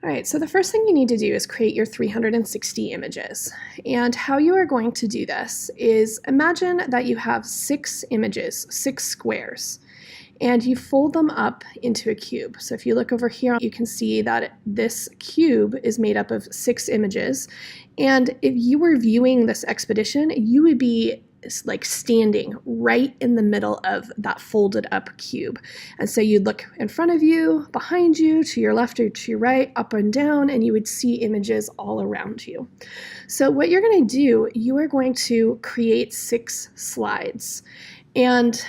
All right, so the first thing you need to do is create your 360 images. And how you are going to do this is imagine that you have 6 images, 6 squares, and you fold them up into a cube. So if you look over here, you can see that this cube is made up of 6 images. And if you were viewing this expedition, you would be like standing right in the middle of that folded up cube. And so you'd look in front of you, behind you, to your left or to your right, up and down, and you would see images all around you. So what you're going to do, you are going to create 6 slides. And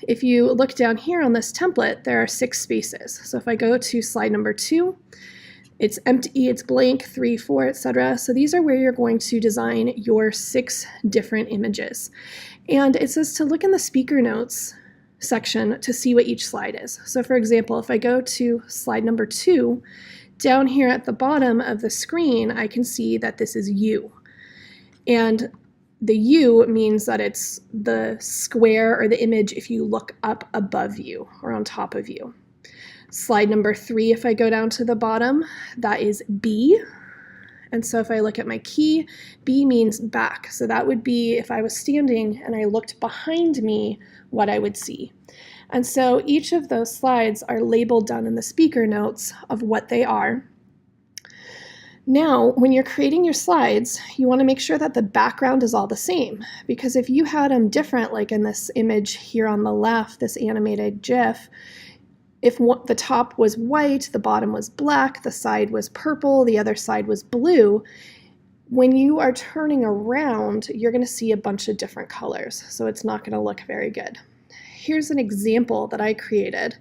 if you look down here on this template, there are 6 spaces. So if I go to slide number 2, it's empty, it's blank, 3, 4, etc. So these are where you're going to design your 6 different images. And it says to look in the speaker notes section to see what each slide is. So for example, if I go to slide number 2, down here at the bottom of the screen, I can see that this is U. And the U means that it's the square or the image if you look up above you or on top of you. Slide number 3, if I go down to the bottom, that is B. And so if I look at my key, B means back. So that would be if I was standing and I looked behind me, what I would see. And so each of those slides are labeled down in the speaker notes of what they are. Now, when you're creating your slides, you want to make sure that the background is all the same, because if you had them different, like in this image here on the left, this animated GIF, if the top was white, the bottom was black, the side was purple, the other side was blue, when you are turning around, you're going to see a bunch of different colors, so it's not going to look very good. Here's an example that I created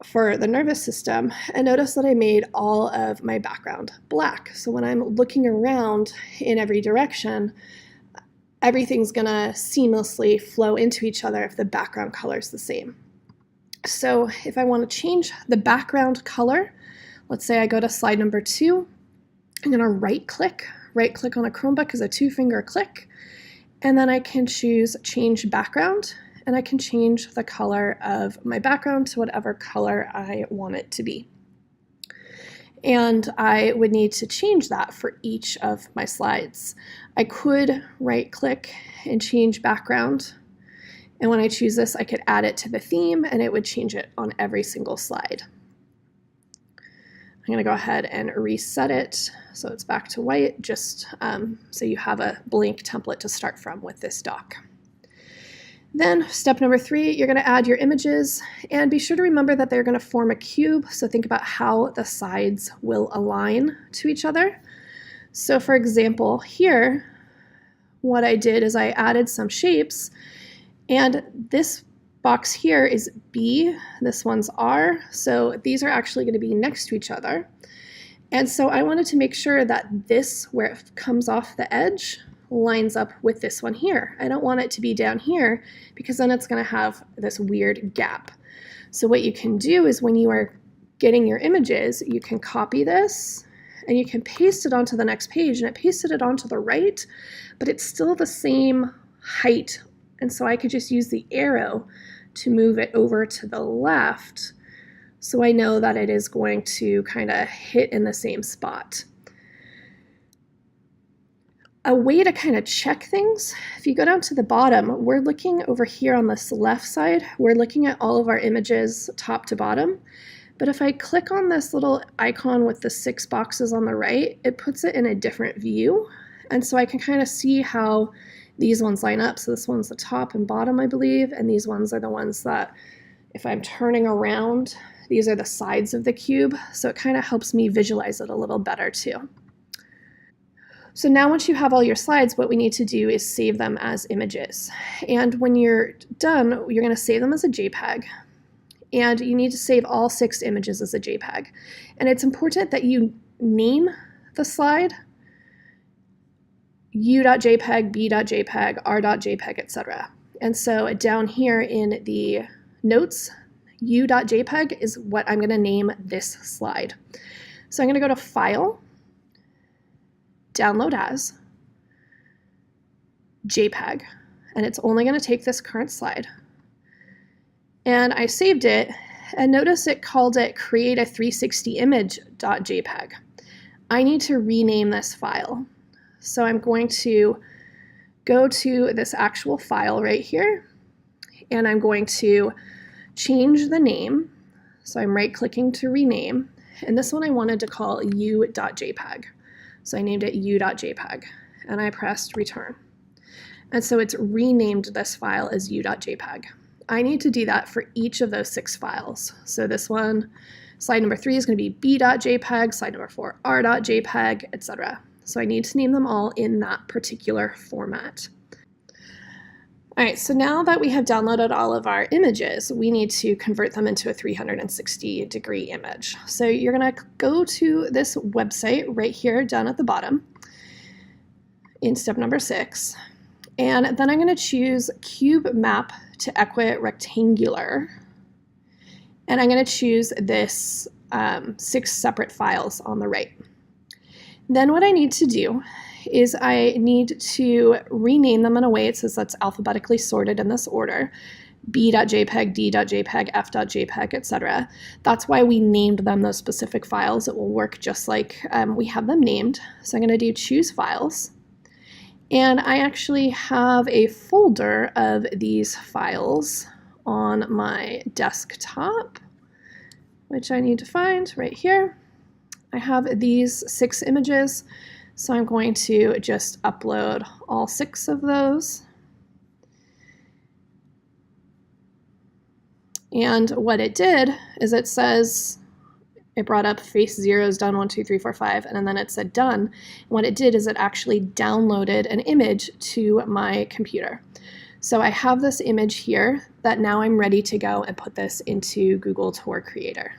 for the nervous system, and notice that I made all of my background black. So when I'm looking around in every direction, everything's going to seamlessly flow into each other if the background color is the same. So if I want to change the background color, let's say I go to slide number 2, I'm going to right click on a Chromebook as a 2-finger click, and then I can choose change background, and I can change the color of my background to whatever color I want it to be. And I would need to change that for each of my slides. I could right click and change background. And when I choose this, I could add it to the theme and it would change it on every single slide. I'm going to go ahead and reset it so it's back to white, just so you have a blank template to start from with this doc. Then step number 3, you're going to add your images, and be sure to remember that they're going to form a cube, so think about how the sides will align to each other. So for example, here, what I did is I added some shapes. And this box here is B, this one's R, so these are actually going to be next to each other. And so I wanted to make sure that this, where it comes off the edge, lines up with this one here. I don't want it to be down here because then it's going to have this weird gap. So what you can do is when you are getting your images, you can copy this and you can paste it onto the next page, and it pasted it onto the right, but it's still the same height. And so I could just use the arrow to move it over to the left so I know that it is going to kind of hit in the same spot. A way to kind of check things, if you go down to the bottom, we're looking over here on this left side, we're looking at all of our images top to bottom. But if I click on this little icon with the 6 boxes on the right, it puts it in a different view. And so I can kind of see how these ones line up. So this one's the top and bottom, I believe, and these ones are the ones that, if I'm turning around, these are the sides of the cube. So it kind of helps me visualize it a little better too. So now once you have all your slides, what we need to do is save them as images. And when you're done, you're going to save them as a JPEG. And you need to save all 6 images as a JPEG. And it's important that you name the slide u.jpg, b.jpg, r.jpg, etc. And so down here in the notes, u.jpg is what I'm going to name this slide. So I'm going to go to File, Download As, JPEG, and it's only going to take this current slide. And I saved it, and notice it called it Create a 360 Image u.jpg. I need to rename this file. So I'm going to go to this actual file right here, and I'm going to change the name. So I'm right-clicking to rename, and this one I wanted to call u.jpg. So I named it u.jpg, and I pressed return. And so it's renamed this file as u.jpg. I need to do that for each of those 6 files. So this one, slide number 3 is going to be b.jpg, slide number 4, r.jpg, etc. So I need to name them all in that particular format. All right, so now that we have downloaded all of our images, we need to convert them into a 360-degree image. So you're going to go to this website right here down at the bottom in step number 6. And then I'm going to choose Cube Map to Equirectangular. And I'm going to choose this 6 separate files on the right. Then what I need to do is I need to rename them in a way it says that's alphabetically sorted in this order. b.jpg, d.jpg, f.jpg, etc. That's why we named them those specific files. It will work just like we have them named. So I'm going to do choose files. And I actually have a folder of these files on my desktop, which I need to find right here. I have these 6 images, so I'm going to just upload all 6 of those. And what it did is it says, it brought up face zeros done 1, 2, 3, 4, 5, and then it said done. And what it did is it actually downloaded an image to my computer. So I have this image here that now I'm ready to go and put this into Google Tour Creator.